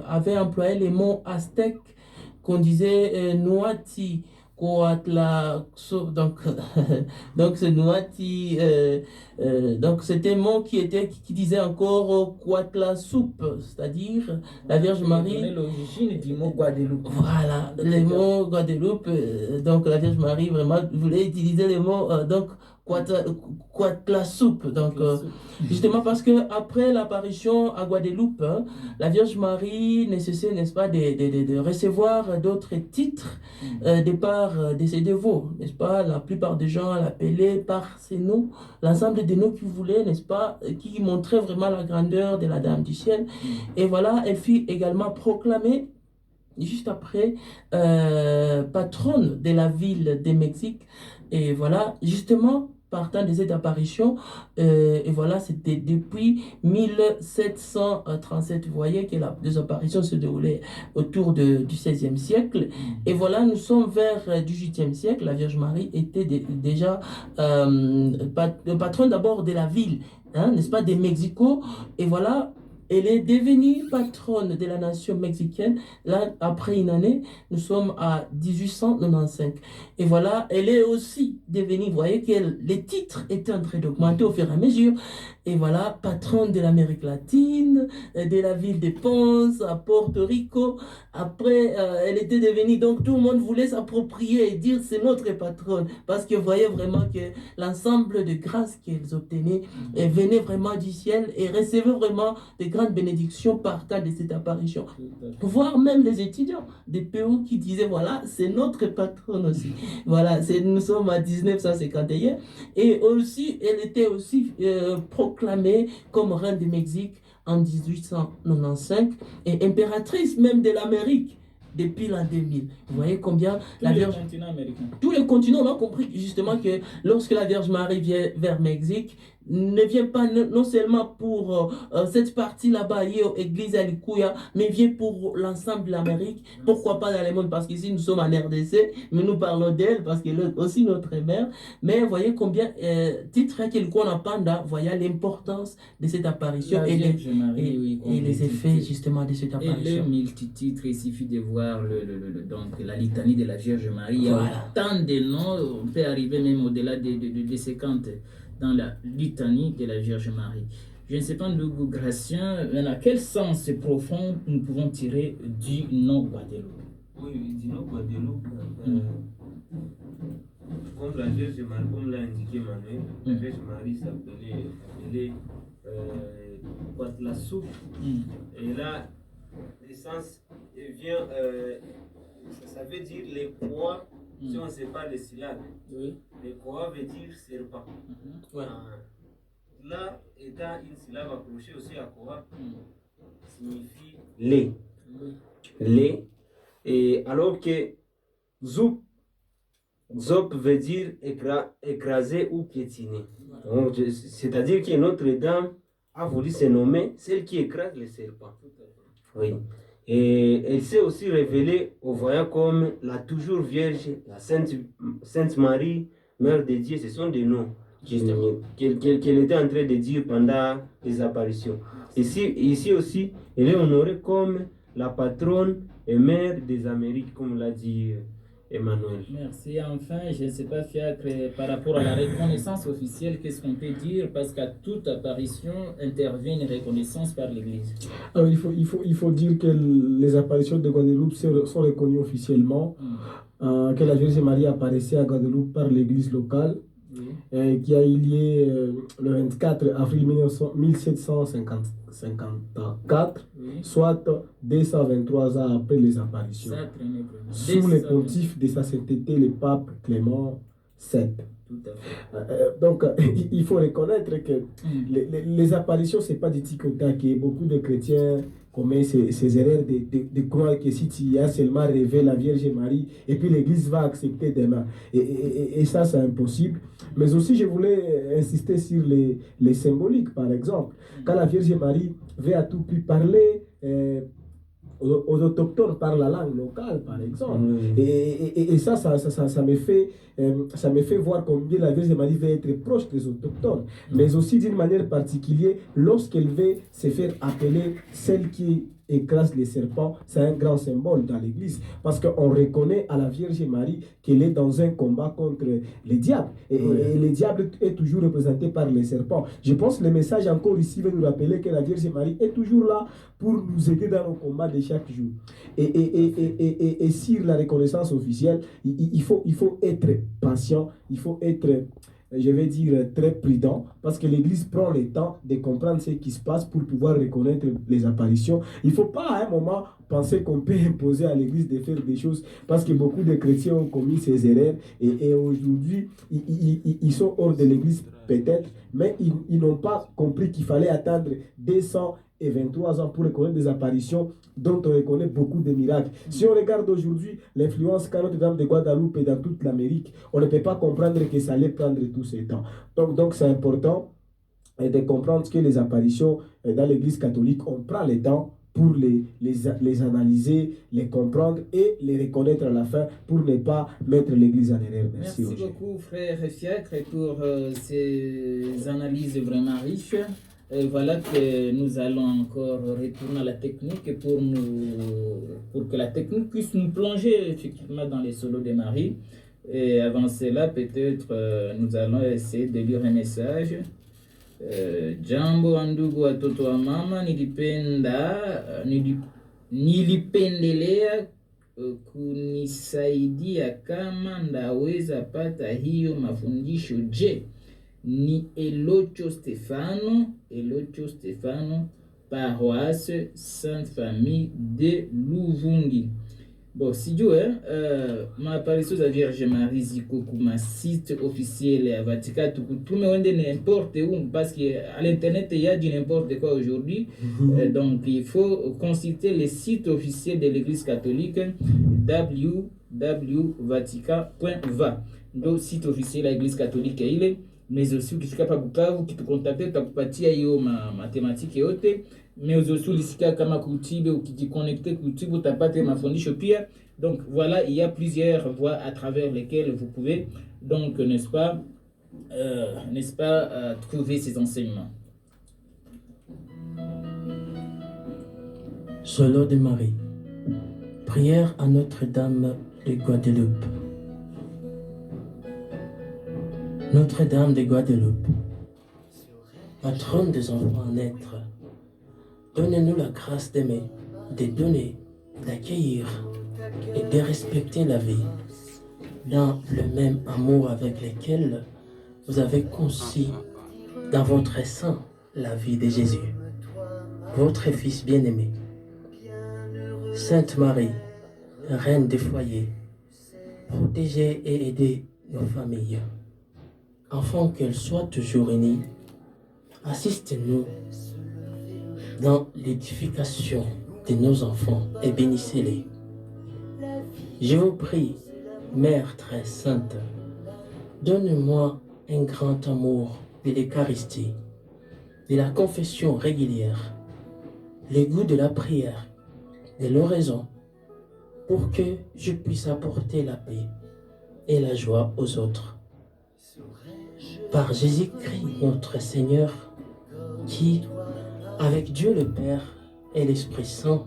avait employé les mots aztèques qu'on disait Nuati, Coatla, donc, donc c'est Nuati, donc c'était un mot qui disait encore Coatla soupe, c'est-à-dire la Vierge Marie. L'origine du mot Guadeloupe. Voilà, les mots Guadeloupe, donc la Vierge Marie vraiment voulait utiliser les mots, donc Coatla soupe, donc justement parce que après l'apparition à Guadeloupe, la Vierge Marie nécessite, n'est-ce pas, de recevoir d'autres titres de part de ses dévots, n'est-ce pas? La plupart des gens l'appelaient par ces noms, l'ensemble des noms qu'ils voulaient, n'est-ce pas, qui montraient vraiment la grandeur de la Dame du Ciel. Et voilà, elle fut également proclamée juste après patronne de la ville de Mexique. Et voilà, justement, partant de cette apparition, et voilà, c'était depuis 1737, vous voyez que les apparitions se déroulaient autour du XVIe siècle, et voilà, nous sommes vers le XVIIIe siècle, la Vierge Marie était déjà patronne d'abord de la ville, hein, n'est-ce pas, de Mexico, et voilà, elle est devenue patronne de la nation mexicaine, là, après une année, nous sommes à 1895. Et voilà, elle est aussi devenue, vous voyez que les titres étaient en train d'augmenter au fur et à mesure. Et voilà, patronne de l'Amérique latine, de la ville de Ponce, à Porto Rico. Après, elle était devenue, donc tout le monde voulait s'approprier et dire c'est notre patronne. Parce que vous voyez vraiment que l'ensemble de grâces qu'elles obtenaient venait vraiment du ciel et recevaient vraiment de grandes bénédictions partant de cette apparition. Voire même les étudiants des PO qui disaient voilà, c'est notre patronne aussi. Voilà, nous sommes à 1951. Et aussi, elle était aussi proclamée comme reine du Mexique en 1895 et impératrice même de l'Amérique depuis l'an 2000. Vous voyez combien la Vierge... Tous les continents ont compris justement que lorsque la Vierge Marie vient vers Mexique, ne vient pas non seulement pour cette partie là-bas, église à Likuya, mais vient pour l'ensemble de l'Amérique. Pourquoi pas dans le monde? Parce qu'ici nous sommes en RDC, mais nous parlons d'elle parce qu'elle est aussi notre mère. Mais vous voyez combien, titre qu'on a voyez l'importance de cette apparition et les effets justement de cette apparition. Et le multititre, il suffit de voir donc, la litanie de la Vierge Marie. Il y a tant de noms, on peut arriver même au-delà de 50 dans la litanie de la Vierge Marie. Je ne sais pas, Ndougou Gratien, à quel sens profond nous pouvons tirer du nom Guadeloupe? Oui, du nom Guadeloupe, comme la Vierge Marie, comme l'a indiqué Manuel, la Vierge Marie s'appelait Guadeloupe. Et là, l'essence vient, ça veut dire les croix. Si on ne sait pas les syllabes, les croix veut dire serpent. Là, étant une syllabe accrochée aussi à croix, signifie lait. Lait. Et alors que zoup veut dire écraser ou piétiner. C'est-à-dire que Notre-Dame a voulu se nommer celle qui écrase les serpents. Oui. Et elle s'est aussi révélée aux voyants comme la toujours Vierge, la Sainte Marie, Mère de Dieu. Ce sont des noms qu'elle était en train de dire pendant les apparitions. Ici aussi, elle est honorée comme la patronne et mère des Amériques, comme l'a dit Emmanuel. Merci. Enfin, je ne sais pas, Fiacre, par rapport à la reconnaissance officielle, qu'est-ce qu'on peut dire? Parce qu'à toute apparition intervient une reconnaissance par l'Église. Alors, il faut dire que les apparitions de Guadeloupe sont reconnues officiellement, que la Vierge Marie apparaissait à Guadeloupe par l'Église locale, qui a eu lieu le 24 avril 1754, soit 223 ans après les apparitions, sous les pontifes de sa sainteté, le pape Clément VII. Donc, il faut reconnaître que les apparitions, ce n'est pas du tic-au-tac. Beaucoup de chrétiens commet ces erreurs de croire que si tu as seulement rêvé la Vierge Marie, et puis l'Église va accepter demain. Et ça, c'est impossible. Mais aussi, je voulais insister sur les symboliques, par exemple. Quand la Vierge Marie veut à tout prix parler aux autochtones par la langue locale, par exemple. Et ça me fait voir combien la Vierge Marie veut être proche des autochtones, mais aussi d'une manière particulière, lorsqu'elle veut se faire appeler celle qui écrase les serpents, c'est un grand symbole dans l'Église, parce qu'on reconnaît à la Vierge Marie qu'elle est dans un combat contre les diables, et le diable est toujours représenté par les serpents. Je pense que le message encore ici veut nous rappeler que la Vierge Marie est toujours là pour nous aider dans nos combats de chaque jour. Et sur la reconnaissance officielle, il faut être patient, il faut être, je vais dire, très prudent, parce que l'Église prend le temps de comprendre ce qui se passe pour pouvoir reconnaître les apparitions. Il ne faut pas à un moment penser qu'on peut imposer à l'Église de faire des choses, parce que beaucoup de chrétiens ont commis ces erreurs, et aujourd'hui, ils sont hors de l'Église peut-être, mais ils n'ont pas compris qu'il fallait attendre 223 ans pour reconnaître des apparitions dont on reconnaît beaucoup de miracles. Si on regarde aujourd'hui l'influence qu'a Notre-Dame de Guadeloupe et dans toute l'Amérique, on ne peut pas comprendre que ça allait prendre tout ce temps. Donc c'est important de comprendre que les apparitions dans l'Église catholique, on prend le temps pour les analyser, les comprendre et les reconnaître à la fin pour ne pas mettre l'Église en erreur. Merci beaucoup, frère Fiacre, pour ces analyses vraiment riches. Et voilà que nous allons encore retourner à la technique pour que la technique puisse nous plonger effectivement dans les solos de Marie. Et avant cela, peut-être nous allons essayer de lire un message. Jambo andugu watoto wa mama, nilipendelea kunisaidia kama ndaweza pata hiyo mafundisho. Je, ni Elocho Stefano, paroisse Sainte Famille de Luvungi. Bon, si Dieu, ma apparition de la Vierge Marie ziko kuma site officiel à Vatican, tout le monde n'importe où, parce qu'à l'internet il y a du n'importe quoi aujourd'hui. Donc il faut consulter les sites officiels de l'Église catholique www.vatican.va. Donc site officiel de l'Église catholique il est, mais aussi ukifika pa Bukavu kitukontakte tutakupatia hiyo mathématique yote. Mais aussi ulisika kama kutibe ukijiconnecter kutibe utapata mafundisho pia. Donc voilà, il y a plusieurs voies à travers lesquelles vous pouvez donc n'est-ce pas trouver ces enseignements. Solo de Marie. Prière à Notre-Dame de Guadeloupe. Notre-Dame de Guadeloupe, patronne des enfants à naître, donne-nous la grâce d'aimer, de donner, d'accueillir et de respecter la vie dans le même amour avec lequel vous avez conçu dans votre sein la vie de Jésus, votre Fils bien-aimé. Sainte Marie, Reine des foyers, protégez et aidez nos familles. Afin qu'elles soient toujours unies, assistez-nous dans l'édification de nos enfants et bénissez-les. Je vous prie, Mère très sainte, donne-moi un grand amour de l'Eucharistie, de la confession régulière, le goût de la prière, de l'oraison, pour que je puisse apporter la paix et la joie aux autres. Par Jésus-Christ notre Seigneur, qui, avec Dieu le Père et l'Esprit Saint,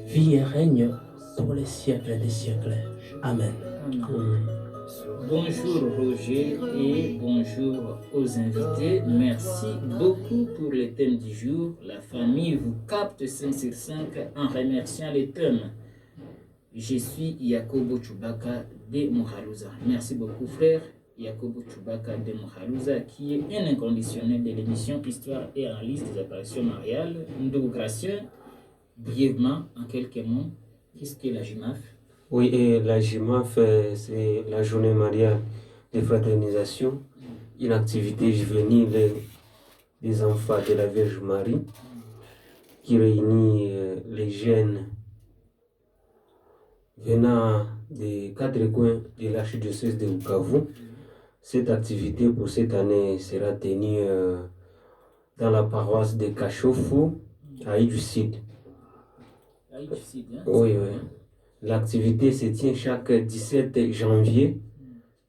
vit et règne pour les siècles des siècles. Amen. Bonjour Roger et bonjour aux invités. Merci beaucoup pour le thème du jour. La famille vous capte 5 sur 5 en remerciant les thèmes. Je suis Yakobo Chubaka de Mohalouza. Merci beaucoup frère. Yakobo Chubaka de Mohalouza, qui est un inconditionnel de l'émission Histoire et analyse des apparitions mariales. Ndogration, brièvement, en quelques mots, qu'est-ce que la JMAF? Oui, et la JMAF, c'est la journée mariale de fraternisation, une activité juvénile des enfants de la Vierge Marie qui réunit les jeunes venant des 4 coins de l'archidiocèse de Bukavu. Cette activité pour cette année sera tenue dans la paroisse de Kachofu, à Idu-Sud. Oui, oui. L'activité se tient chaque 17 janvier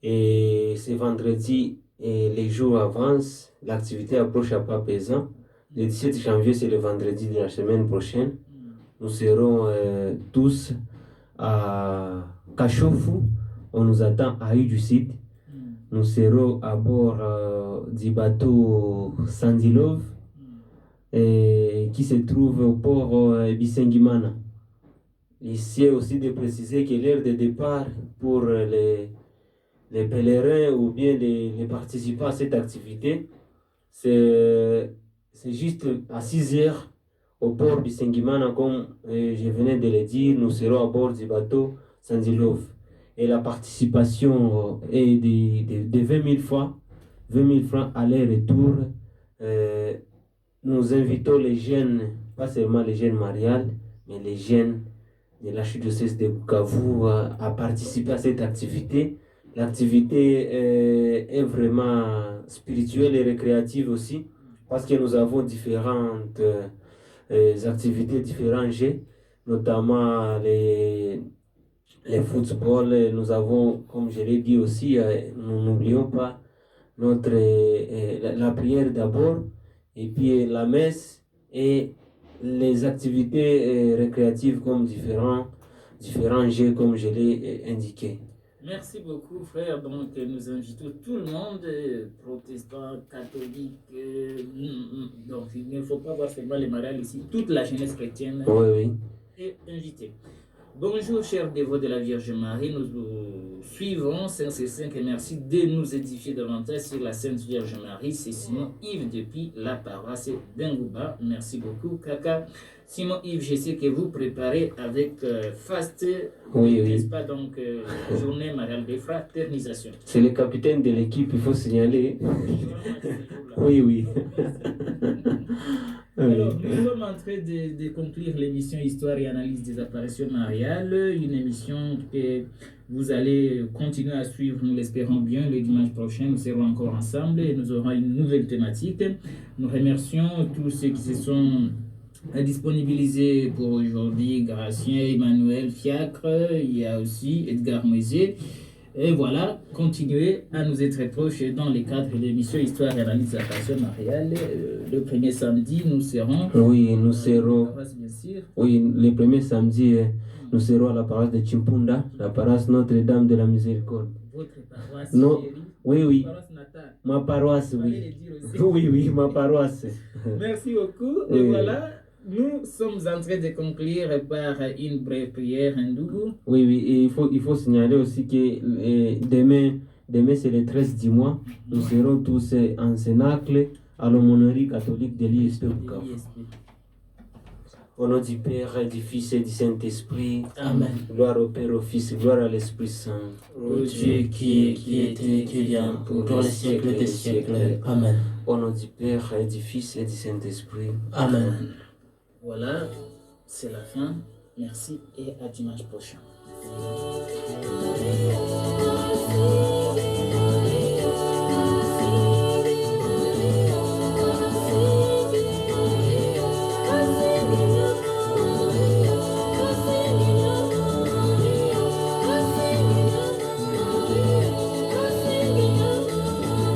et c'est vendredi et les jours avancent. L'activité approche à pas pesant. Le 17 janvier, c'est le vendredi de la semaine prochaine. Nous serons tous à Kachofu. On nous attend à Idu-Sud. Nous serons à bord du bateau Sandilov qui se trouve au port Bisengimana. Ici aussi de préciser que l'heure de départ pour les pèlerins ou bien les participants à cette activité, c'est juste à 6 heures au port Bisengimana, comme je venais de le dire. Nous serons à bord du bateau Sandilov. Et la participation est de 20 000 francs, 20 000 francs aller-retour. Nous invitons les jeunes, pas seulement les jeunes mariales, mais les jeunes de l'archidiocèse de Bukavu à participer à cette activité. L'activité est vraiment spirituelle et récréative aussi, parce que nous avons différentes activités, différents jeux, notamment les football. Nous avons, comme je l'ai dit aussi, nous n'oublions pas la prière d'abord, et puis la messe et les activités récréatives comme différents jeux, comme je l'ai indiqué. Merci beaucoup, frère. Donc, nous invitons tout le monde, protestants, catholiques. Donc, il ne faut pas voir seulement les mariales ici. Toute la jeunesse chrétienne est invitée. Bonjour, chers dévots de la Vierge Marie. Nous vous suivons, Saint C5, et merci de nous édifier davantage sur la Sainte Vierge Marie. C'est Simon Yves depuis la paroisse d'Ingouba. Merci beaucoup, Kaka. Simon Yves, je sais que vous préparez avec Fast, n'est-ce pas, donc journée mariale de fraternisation. C'est le capitaine de l'équipe, il faut signaler. Oui. Alors, nous sommes en train de conclure l'émission Histoire et analyse des apparitions mariales, une émission que vous allez continuer à suivre, nous l'espérons bien. Le dimanche prochain, nous serons encore ensemble et nous aurons une nouvelle thématique. Nous remercions tous ceux qui se sont disponibilisés pour aujourd'hui, Gratien, Emmanuel Fiacre, il y a aussi Edgar Moisé. Et voilà, continuez à nous être proches dans le cadre de l'émission Histoire et analyse des apparitions mariales. Le premier samedi, nous serons... Oui, nous serons... Oui, le premier samedi, nous serons à la paroisse de Chimpunda, la paroisse Notre-Dame de la Miséricorde. Votre paroisse? Non, oui. Paroisse natale. Ma paroisse, oui. Oui, ma paroisse. Merci beaucoup. Et voilà, nous sommes en train de conclure par une brève prière hindoue. Oui, et il faut signaler aussi que demain c'est le 13 du mois. Nous serons tous en cénacle à l'aumônerie catholique de l'ISP Bukavu. Au nom du Père, du Fils et du Saint-Esprit. Amen. Gloire au Père, au Fils, gloire à l'Esprit Saint. Ô Dieu qui est, qui était, qui vient, pour tous les siècles des siècles. Amen. Au nom du Père, du Fils et du Saint-Esprit. Amen. Voilà, c'est la fin. Merci et à dimanche prochain.